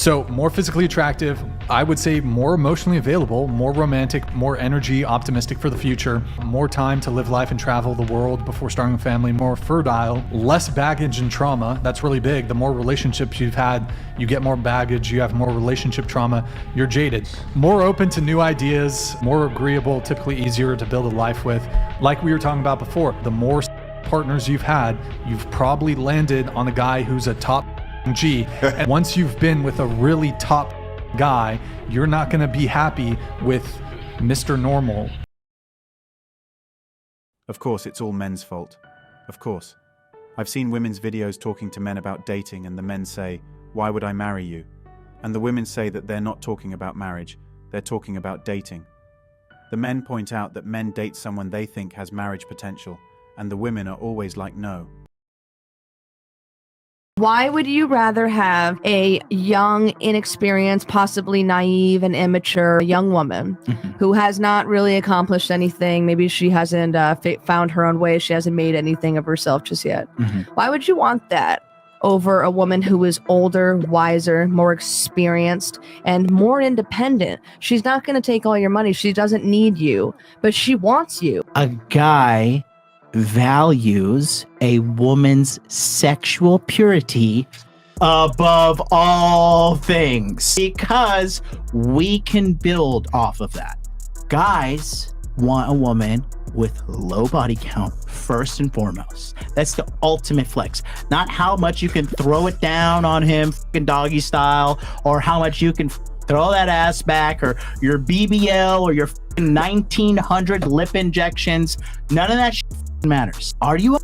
So more physically attractive, I would say more emotionally available, more romantic, more energy, optimistic for the future, more time to live life and travel the world before starting a family, more fertile, less baggage and trauma. That's really big. The more relationships you've had, you get more baggage, you have more relationship trauma, you're jaded. More open to new ideas, more agreeable, typically easier to build a life with. Like we were talking about before, the more partners you've had, you've probably landed on a guy who's a top G. And once you've been with a really top guy, you're not going to be happy with Mr. Normal. Of course, it's all men's fault. Of course. I've seen women's videos talking to men about dating, and the men say, "Why would I marry you?" And the women say that they're not talking about marriage, they're talking about dating. The men point out that men date someone they think has marriage potential, and the women are always like, no. Why would you rather have a young, inexperienced, possibly naive and immature young woman who has not really accomplished anything? Maybe she hasn't found her own way. She hasn't made anything of herself just yet. Why would you want that over a woman who is older, wiser, more experienced, and more independent? She's not going to take all your money. She doesn't need you, but she wants you. A guy values a woman's sexual purity above all things because we can build off of that. Guys want a woman with low body count first and foremost. That's the ultimate flex. Not how much you can throw it down on him fucking doggy style, or how much you can throw that ass back, or your BBL, or your 1900 lip injections. None of that shit matters. Are you a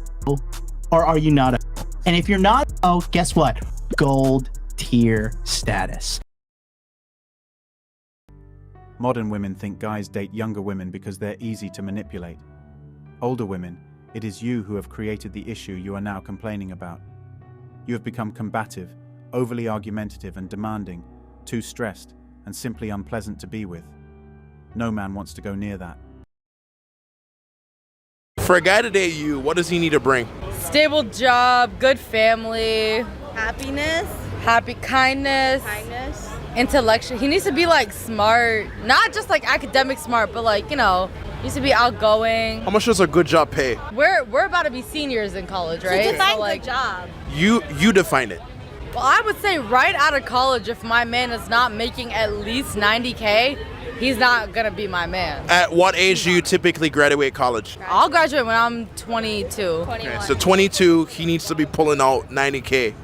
or are you not a? And if you're not, guess what? Gold tier status. Modern women think guys date younger women because they're easy to manipulate. Older women, it is you who have created the issue you are now complaining about. You have become combative, overly argumentative and demanding, too stressed, and simply unpleasant to be with. No man wants to go near that. For a guy to date you, what does he need to bring? Stable job, good family, Happiness, kindness, intellectual. He needs to be like smart, not just like academic smart, but like, needs to be outgoing. How much does a good job pay? We're about to be seniors in college, right? To define So, like, good job. You define it. Well, I would say right out of college, if my man is not making at least $90K, he's not gonna be my man. At what age do you typically graduate college? I'll graduate when I'm 22. Okay, so 22, he needs to be pulling out $90K.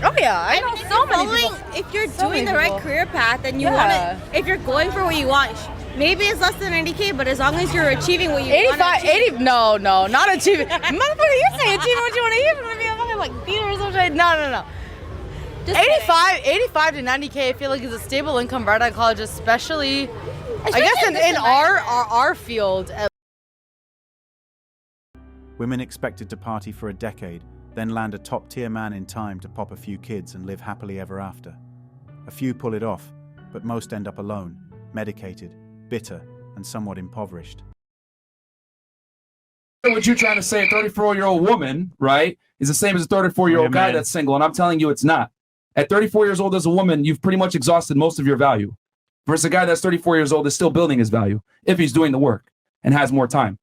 Oh yeah, I know so many people. If you're So doing many the right people. career path and you Yeah. want to, if you're going for what you want, maybe it's less than 90K, but as long as you're achieving what you want 85, to achieve. 80, no, not achieving. Motherfucker, you say achieving what you want to hear from me. I'm fucking like theater or something. No. Just 85 to 90K, I feel like is a stable income right out of college, especially I guess in our field. Women expected to party for a decade, then land a top-tier man in time to pop a few kids and live happily ever after. A few pull it off, but most end up alone, medicated, bitter, and somewhat impoverished. What you're trying to say, a 34-year-old woman, right, is the same as a 34-year-old guy that's single, and I'm telling you it's not. At 34 years old as a woman, you've pretty much exhausted most of your value. Versus a guy that's 34 years old is still building his value if he's doing the work and has more time.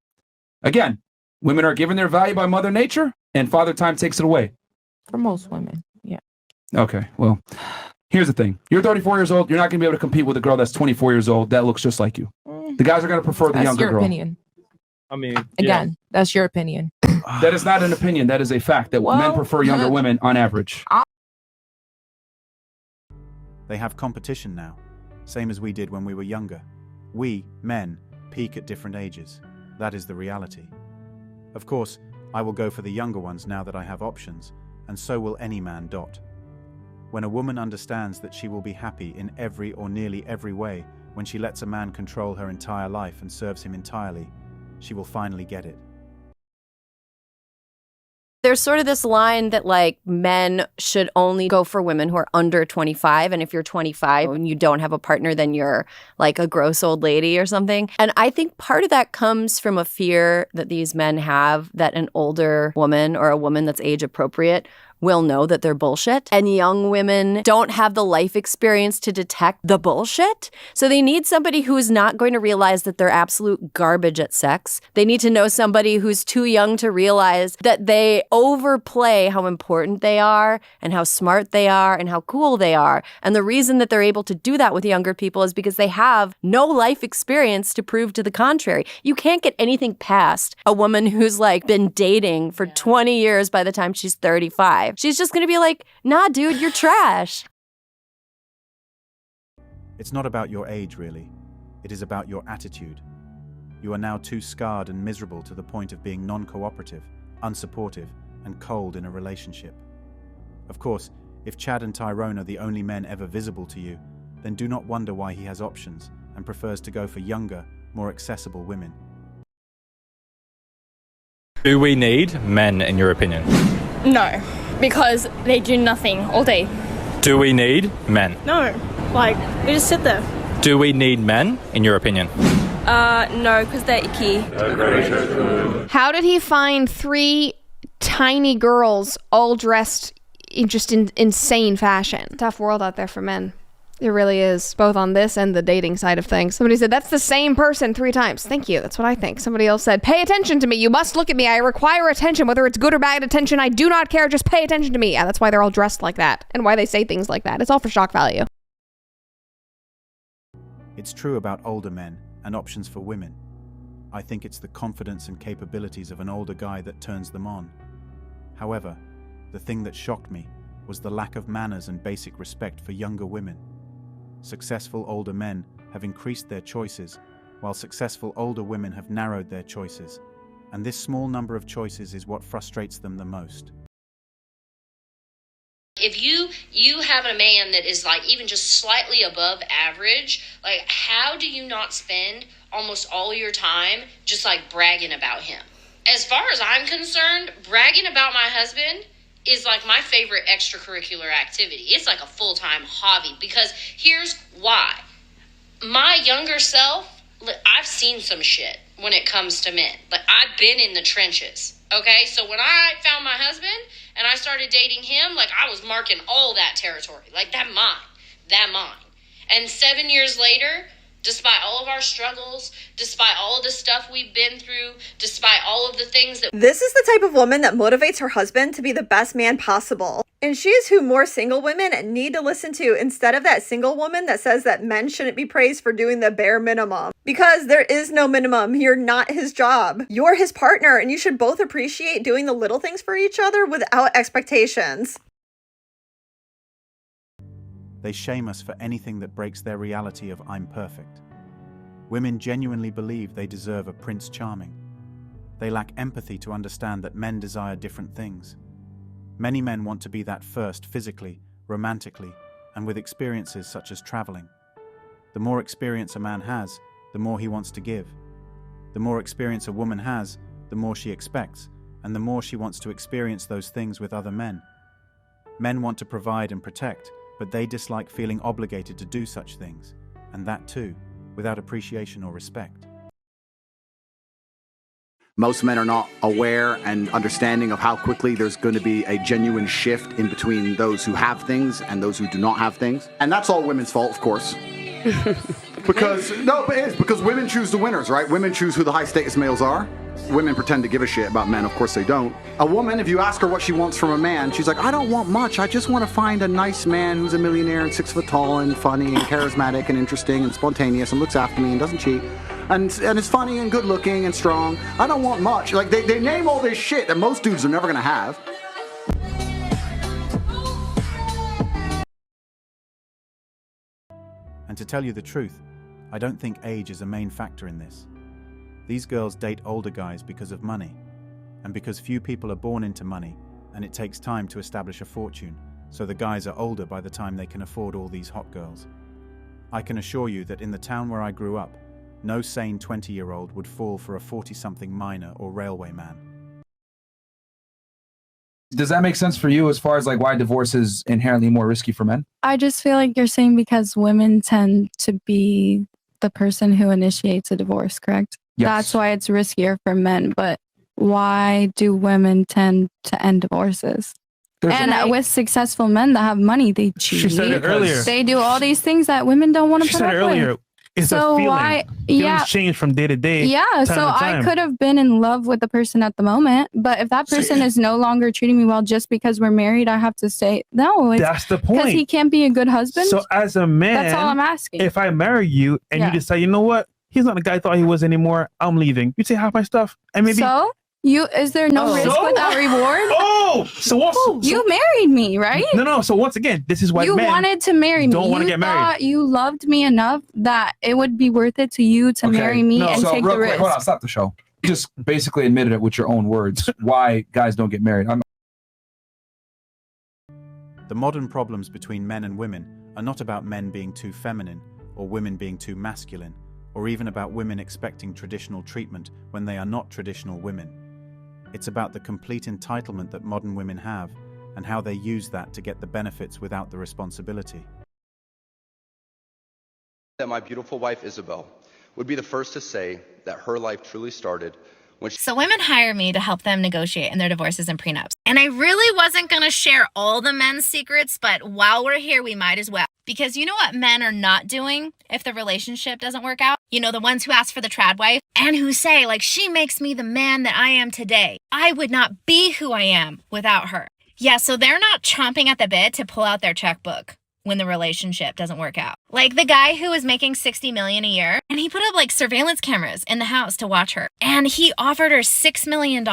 Again, women are given their value by Mother Nature, and Father Time takes it away. For most women, yeah. Okay, well, here's the thing. You're 34 years old. You're not going to be able to compete with a girl that's 24 years old that looks just like you. The guys are going to prefer the That's younger your girl. opinion. I mean, Again, that's your opinion. That is not an opinion. That is a fact that men Well, prefer younger women on average. They have competition now, same as we did when we were younger. We, men, peak at different ages. That is the reality. Of course, I will go for the younger ones now that I have options, and so will any man. When a woman understands that she will be happy in every or nearly every way when she lets a man control her entire life and serves him entirely, she will finally get it. There's sort of this line that like men should only go for women who are under 25. And if you're 25 and you don't have a partner, then you're like a gross old lady or something. And I think part of that comes from a fear that these men have that an older woman or a woman that's age appropriate will know that they're bullshit. And young women don't have the life experience to detect the bullshit. So they need somebody who's not going to realize that they're absolute garbage at sex. They need to know somebody who's too young to realize that they overplay how important they are and how smart they are and how cool they are. And the reason that they're able to do that with younger people is because they have no life experience to prove to the contrary. You can't get anything past a woman who's like been dating for 20 years by the time she's 35. She's just going to be like, nah, dude, you're trash. It's not about your age, really. It is about your attitude. You are now too scarred and miserable to the point of being non-cooperative, unsupportive, and cold in a relationship. Of course, if Chad and Tyrone are the only men ever visible to you, then do not wonder why he has options and prefers to go for younger, more accessible women. Do we need men, in your opinion? No, because they do nothing all day. Do we need men? No, like, they just sit there. Do we need men, in your opinion? No, because they're icky. How did he find 3 tiny girls all dressed in just insane fashion? Tough world out there for men. It really is, both on this and the dating side of things. Somebody said, that's the same person 3 times. Thank you. That's what I think. Somebody else said, pay attention to me. You must look at me. I require attention, whether it's good or bad attention. I do not care. Just pay attention to me. Yeah, that's why they're all dressed like that and why they say things like that. It's all for shock value. It's true about older men and options for women. I think it's the confidence and capabilities of an older guy that turns them on. However, the thing that shocked me was the lack of manners and basic respect for younger women. Successful older men have increased their choices, while successful older women have narrowed their choices, and this small number of choices is what frustrates them the most. If you have a man that is like even just slightly above average, like how do you not spend almost all your time just like bragging about him? As far as I'm concerned, bragging about my husband is like my favorite extracurricular activity. It's like a full-time hobby because here's why. My younger self, I've seen some shit when it comes to men. Like I've been in the trenches. Okay, so when I found my husband and I started dating him, like I was marking all that territory, like that mine. And 7 years later, despite all of our struggles, despite all of the stuff we've been through, despite all of the things that... This is the type of woman that motivates her husband to be the best man possible. And she is who more single women need to listen to instead of that single woman that says that men shouldn't be praised for doing the bare minimum. Because there is no minimum. You're not his job. You're his partner, and you should both appreciate doing the little things for each other without expectations. They shame us for anything that breaks their reality of I'm perfect. Women genuinely believe they deserve a Prince Charming. They lack empathy to understand that men desire different things. Many men want to be that first physically, romantically, and with experiences such as traveling. The more experience a man has, the more he wants to give. The more experience a woman has, the more she expects, and the more she wants to experience those things with other men. Men want to provide and protect, but they dislike feeling obligated to do such things, and that too, without appreciation or respect. Most men are not aware and understanding of how quickly there's going to be a genuine shift in between those who have things and those who do not have things. And that's all women's fault, of course. Because women choose the winners, right? Women choose who the high status males are. Women pretend to give a shit about men. Of course they don't. A woman, if you ask her what she wants from a man, she's like, I don't want much. I just want to find a nice man who's a millionaire and 6 foot tall and funny and charismatic and interesting and spontaneous and looks after me and doesn't cheat. And is funny and good looking and strong. I don't want much. Like they name all this shit that most dudes are never gonna have. And to tell you the truth, I don't think age is a main factor in this. These girls date older guys because of money, and because few people are born into money, and it takes time to establish a fortune, so the guys are older by the time they can afford all these hot girls. I can assure you that in the town where I grew up, no sane 20-year-old would fall for a 40-something miner or railway man. Does that make sense for you as far as like why divorce is inherently more risky for men? I just feel like you're saying because women tend to be the person who initiates a divorce, correct? Yes. That's why it's riskier for men. But why do women tend to end divorces? And with successful men that have money, they cheat. She said it earlier. They do all these things that women don't want to She put said up it earlier. with. It's So a feeling. why- Feelings yeah. change from day to day. Yeah, time so to I time. could have been in love with the person at the moment, but if that person is no longer treating me well just because we're married, I have to say no. That's the Because point. he can't be a good husband. So as a man, That's all I'm asking. If I marry you and Yeah. you decide, you know what, he's not the guy I thought he was anymore, I'm leaving. You take half my stuff, and maybe. So is there no risk So? without reward? Oh, so what's You married me, right? No. So once again, this is why You men wanted to marry me. don't want to You get married. thought you loved me enough that it would be worth it to you to marry me and so take real the quick, risk. hold on, stop the show. You just basically admitted it with your own words why guys don't get married. The modern problems between men and women are not about men being too feminine or women being too masculine, or even about women expecting traditional treatment when they are not traditional women. It's about the complete entitlement that modern women have and how they use that to get the benefits without the responsibility. That my beautiful wife Isabel would be the first to say that her life truly started when she So women hire me to help them negotiate in their divorces and prenups. And I really wasn't going to share all the men's secrets, but while we're here, we might as well. Because you know what men are not doing if the relationship doesn't work out? You know, the ones who ask for the trad wife and who say, like, she makes me the man that I am today. I would not be who I am without her. Yeah, so they're not chomping at the bit to pull out their checkbook when the relationship doesn't work out. Like the guy who was making $60 million a year and he put up like surveillance cameras in the house to watch her. And he offered her $6 million.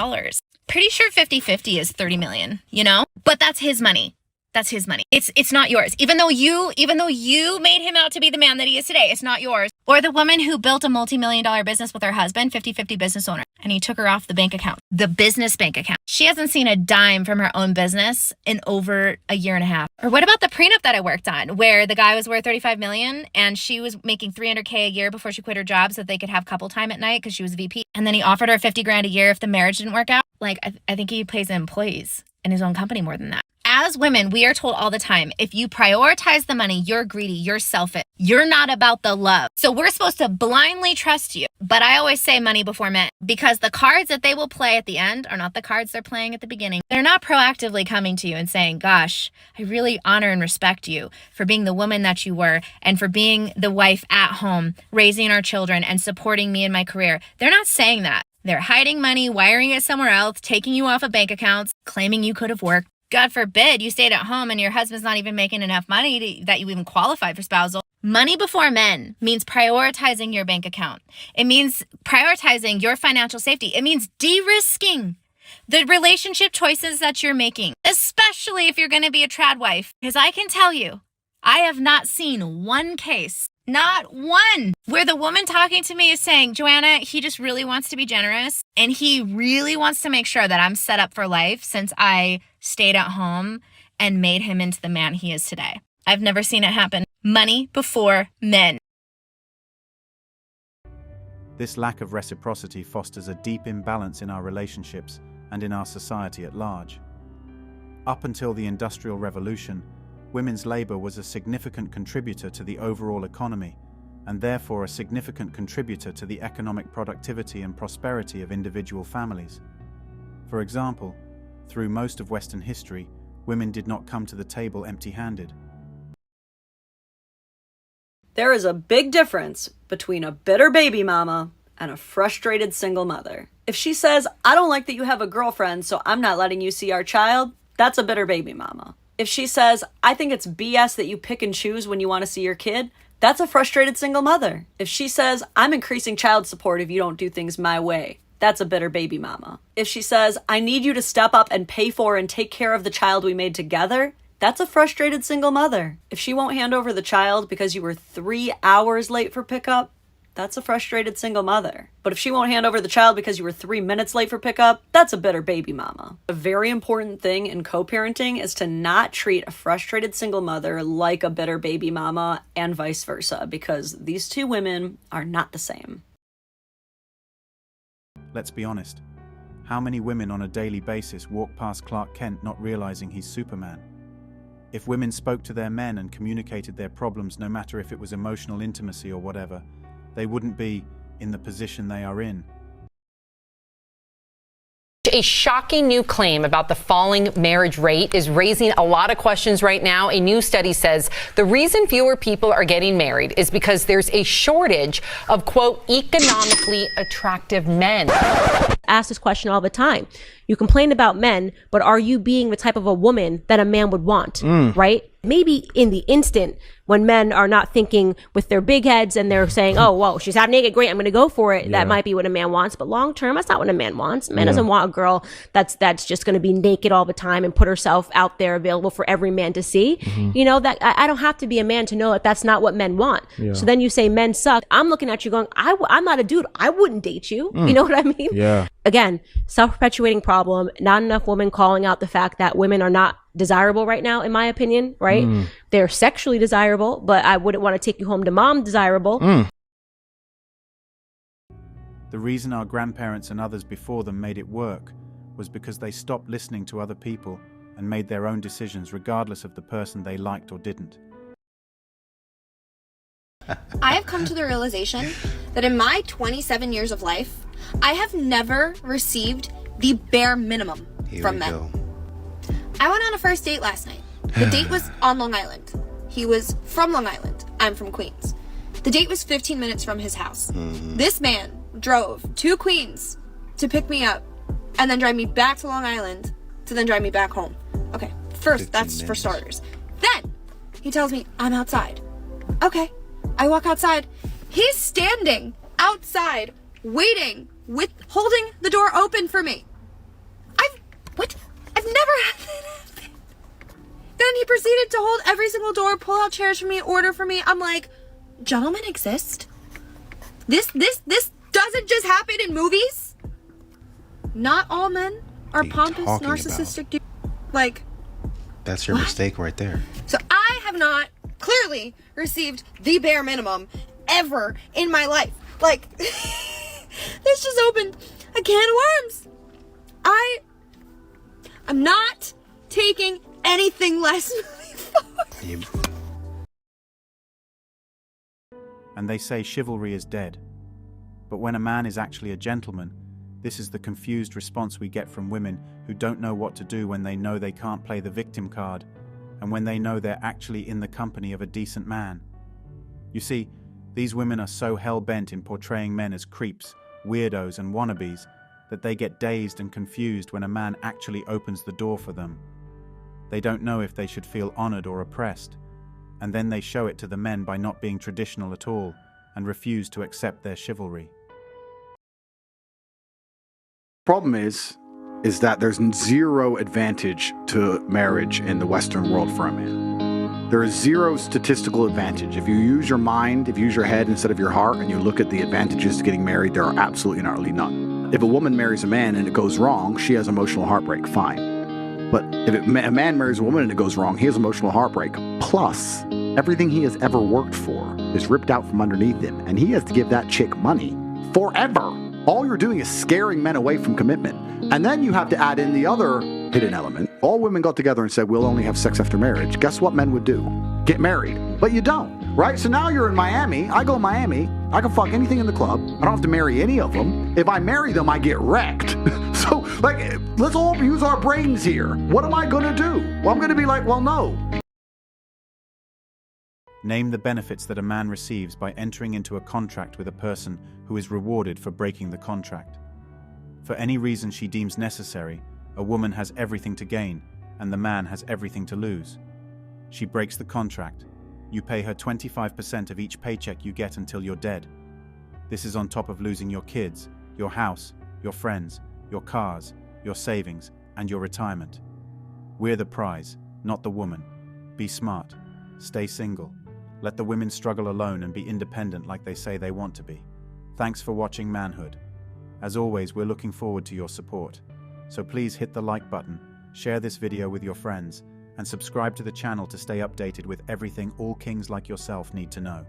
Pretty sure 50-50 is $30 million, you know? But that's his money. That's his money. It's not yours. Even though you made him out to be the man that he is today, it's not yours. Or the woman who built a multi-million-dollar business with her husband, 50-50 business owner, and he took her off the bank account, the business bank account. She hasn't seen a dime from her own business in over a year and a half. Or what about the prenup that I worked on, where the guy was worth $35 million and she was making $300K a year before she quit her job so that they could have couple time at night because she was VP. And then he offered her $50,000 a year if the marriage didn't work out. Like, I think he pays employees in his own company more than that. As women, we are told all the time, if you prioritize the money, you're greedy, you're selfish, you're not about the love. So we're supposed to blindly trust you. But I always say money before men, because the cards that they will play at the end are not the cards they're playing at the beginning. They're not proactively coming to you and saying, gosh, I really honor and respect you for being the woman that you were and for being the wife at home, raising our children and supporting me in my career. They're not saying that. They're hiding money, wiring it somewhere else, taking you off of bank accounts, claiming you could have worked. God forbid you stayed at home and your husband's not even making enough money that you even qualify for spousal. Money before men means prioritizing your bank account. It means prioritizing your financial safety. It means de-risking the relationship choices that you're making, especially if you're going to be a trad wife. Because I can tell you, I have not seen one case, not one, where the woman talking to me is saying, Joanna, he just really wants to be generous and he really wants to make sure that I'm set up for life since I stayed at home and made him into the man he is today. I've never seen it happen. Money before men. This lack of reciprocity fosters a deep imbalance in our relationships and in our society at large. Up until the Industrial Revolution, women's labor was a significant contributor to the overall economy, and therefore a significant contributor to the economic productivity and prosperity of individual families. For example, through most of Western history, women did not come to the table empty-handed. There is a big difference between a bitter baby mama and a frustrated single mother. If she says, I don't like that you have a girlfriend, so I'm not letting you see our child, that's a bitter baby mama. If she says, I think it's BS that you pick and choose when you want to see your kid, that's a frustrated single mother. If she says, I'm increasing child support if you don't do things my way, that's a bitter baby mama. If she says, I need you to step up and pay for and take care of the child we made together, that's a frustrated single mother. If she won't hand over the child because you were 3 hours late for pickup, that's a frustrated single mother. But if she won't hand over the child because you were 3 minutes late for pickup, that's a bitter baby mama. A very important thing in co-parenting is to not treat a frustrated single mother like a bitter baby mama and vice versa, because these two women are not the same. Let's be honest. How many women on a daily basis walk past Clark Kent not realizing he's Superman? If women spoke to their men and communicated their problems, no matter if it was emotional intimacy or whatever, they wouldn't be in the position they are in. A shocking new claim about the falling marriage rate is raising a lot of questions right now. A new study says the reason fewer people are getting married is because there's a shortage of, quote, economically attractive men. Ask this question all the time. You complain about men, but are you being the type of a woman that a man would want, right? Maybe in the instant when men are not thinking with their big heads and they're saying, oh, whoa, she's half naked, great, I'm going to go for it. Yeah. That might be what a man wants. But long term, that's not what a man wants. A man doesn't want a girl that's just going to be naked all the time and put herself out there available for every man to see. You know, that I don't have to be a man to know that that's not what men want. Yeah. So then you say men suck. I'm looking at you going, I'm not a dude. I wouldn't date you. You know what I mean? Yeah. Again, self-perpetuating problem, not enough women calling out the fact that women are not desirable right now, in my opinion, right? They're sexually desirable, but I wouldn't want to take you home to mom desirable. The reason our grandparents and others before them made it work was because they stopped listening to other people and made their own decisions regardless of the person they liked or didn't. I have come to the realization that in my 27 years of life, I have never received the bare minimum from men. I went on a first date last night. The date was on Long Island. He was from Long Island. I'm from Queens. The date was 15 minutes from his house. This man drove to Queens to pick me up and then drive me back to Long Island to then drive me back home. Okay, first, that's for starters. Then he tells me I'm outside. Okay, I walk outside. He's standing outside waiting with holding the door open for me. I've never had that happen. Then he proceeded to hold every single door, pull out chairs for me, order for me. I'm like, gentlemen exist? This doesn't just happen in movies? Not all men are pompous, talking narcissistic dudes. Like, That's your mistake right there. so I have not clearly received the bare minimum ever in my life. Like, this just opened a can of worms. I'm not taking anything less moving forward. And they say chivalry is dead. But when a man is actually a gentleman, this is the confused response we get from women who don't know what to do when they know they can't play the victim card, and when they know they're actually in the company of a decent man. You see, these women are so hell-bent in portraying men as creeps, weirdos, and wannabes that they get dazed and confused when a man actually opens the door for them. They don't know if they should feel honored or oppressed, and then they show it to the men by not being traditional at all and refuse to accept their chivalry. Problem is that there's zero advantage to marriage in the Western world for a man. There is zero statistical advantage. If you use your mind, if you use your head instead of your heart, and you look at the advantages to getting married, there are absolutely not really none. If a woman marries a man and it goes wrong, she has emotional heartbreak, fine. But if a man marries a woman and it goes wrong, he has emotional heartbreak. Plus, everything he has ever worked for is ripped out from underneath him, and he has to give that chick money forever. All you're doing is scaring men away from commitment. And then you have to add in the other hidden element. All women got together and said, we'll only have sex after marriage. Guess what men would do? Get married. But you don't, right? So now you're in Miami. I go to Miami. I can fuck anything in the club. I don't have to marry any of them. If I marry them, I get wrecked. So, like, let's all use our brains here. What am I going to do? Well, I'm going to be like, well, no. Name the benefits that a man receives by entering into a contract with a person who is rewarded for breaking the contract. For any reason she deems necessary, a woman has everything to gain, and the man has everything to lose. She breaks the contract. You pay her 25% of each paycheck you get until you're dead. This is on top of losing your kids, your house, your friends, your cars, your savings, and your retirement. We're the prize, not the woman. Be smart. Stay single. Let the women struggle alone and be independent like they say they want to be. Thanks for watching Manhood. As always, we're looking forward to your support. So please hit the like button, share this video with your friends, and subscribe to the channel to stay updated with everything all kings like yourself need to know.